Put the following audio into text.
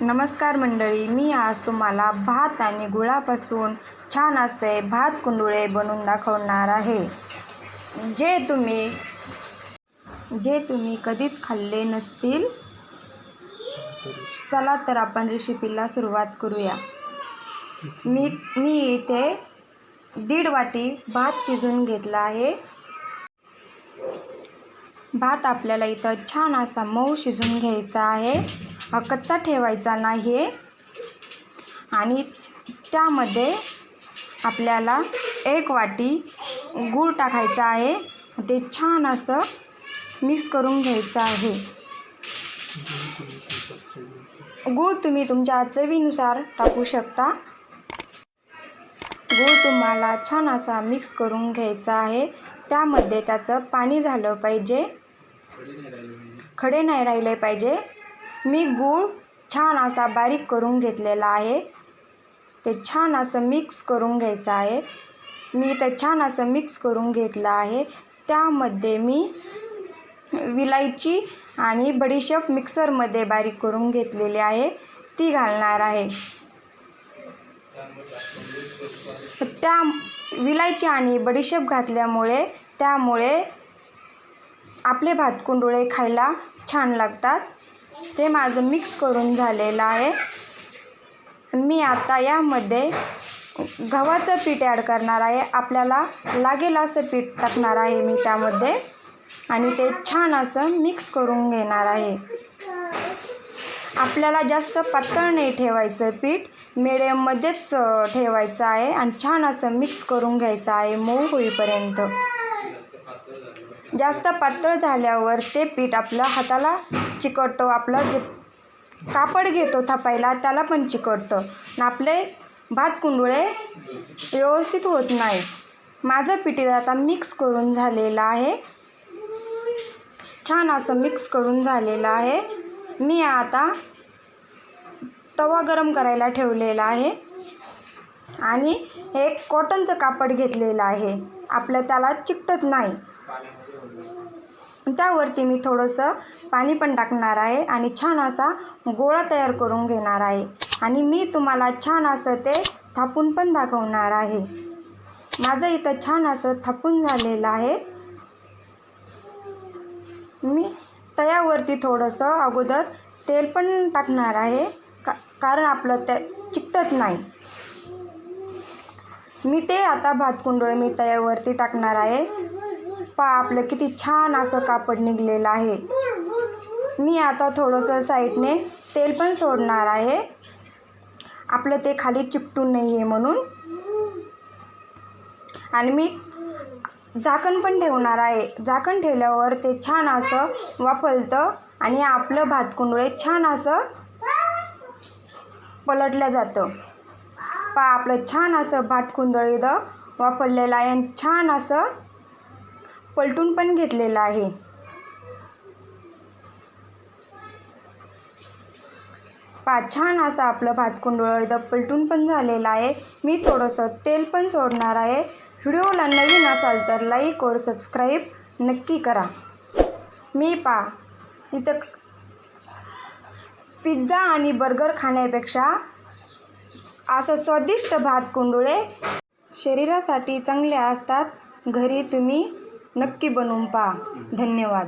नमस्कार मंडळी, मी आज तुम्हाला भात आणि गुळापासून छान असे भात कुंडुळे बनवून दाखवणार आहे, जे तुम्ही कधीच खाल्ले नसतील. चला तर आपण रेसिपीला सुरुवात करूया. मी इथे 1.5 वाटी भात शिजवून घेतला आहे. भात आपल्याला इथं छान असा मऊ शिजवून घ्यायचा आहे, कच्चा ठेवायचा नाही. आणि त्यामध्ये आपल्याला 1 वाटी गूळ टाकायचा आहे. ते छान असं मिक्स करून घ्यायचं आहे. गूळ तुम्ही तुमच्या चवीनुसार टाकू शकता. गूळ तुम्हाला छान असा मिक्स करून घ्यायचा आहे. त्यामध्ये त्याचं पाणी झालं पाहिजे, खडे नाही राहिले पाहिजे. मी गूळ छान असा बारीक करून घेतलेला आहे. ते छान असं मिक्स करून घ्यायचं आहे. मी ते छान असं मिक्स करून घेतलं आहे. त्यामध्ये मी विलायची आणि बडीशेप मिक्सरमध्ये बारीक करून घेतलेली आहे, ती घालणार आहे. त्या विलायची आणि बडीशेप घातल्यामुळे त्यामुळे आपले भात कुंडुळे खायला छान लागतात. ते माझं मिक्स करून झालेलं आहे. मी आता यामध्ये गव्हाचं पीठ ॲड करणार आहे. आपल्याला लागेल असं पीठ टाकणार आहे मी त्यामध्ये, आणि ते छान असं मिक्स करून घेणार आहे. आपल्याला जास्त पातळ नाही ठेवायचं, पीठ मिडियममध्येच ठेवायचं आहे आणि छान असं मिक्स करून घ्यायचं आहे मऊ होईपर्यंत. जास्त पातळ झाल्यावर ते पीठ आपल्या हाताला चिकटतो. आपलं जे कापड घेतो थापायला त्याला पण चिकटतं आणि आपले भात कुंडुळे व्यवस्थित होत नाही. माझं पीठ आता मिक्स करून झालेलं आहे, छान असं मिक्स करून झालेलं आहे. मी आता तवा गरम करायला ठेवलेला आहे आणि एक कॉटनचं कापड घेतलेलं आहे, आपलं त्याला चिकटत नाही. त्यावरती मी थोडंसं पाणी पण टाकणार आहे आणि छान असा गोळा तयार करून घेणार आहे. आणि मी तुम्हाला छान असं ते थापून पण दाखवणार आहे. माझं इथं छान असं थापून झालेलं आहे. मी तव्यावरती थोडंसं अगोदर तेल पण टाकणार आहे, कारण आपलं ते चिकटत नाही. मी ते आता भात कुंडुळे मी तव्यावरती टाकणार आहे. पहा आपलं किती छान असं कापड निघलेलं आहे. मी आता थोडंसं साईडने तेल पण सोडणार आहे, आपलं ते खाली चिकटू नये म्हणून. आणि मी झाकण पण ठेवणार आहे. झाकण ठेवल्यावर ते छान असं वाफलतं आणि आपलं भात कुंडुळे छान असं पलटलं जातं. पहा आपलं छान असं भात कुंडुळे वाफरलेलं आहे आणि छान असं पलटून पण घेतलेलं आहे. पहा छान असं आपलं भात कुंडुळे पलटून पण झालेलं आहे. मी थोडंसं तेल पण सोडणार आहे. व्हिडिओला नवीन असाल तर लाईक और सबस्क्राईब नक्की करा. मी पहा इथं पिझ्झा आणि बर्गर खाण्यापेक्षा असं स्वादिष्ट भात कुंडुळे शरीरासाठी चांगले असतात. घरी तुम्ही नक्की बनवून पहा. धन्यवाद.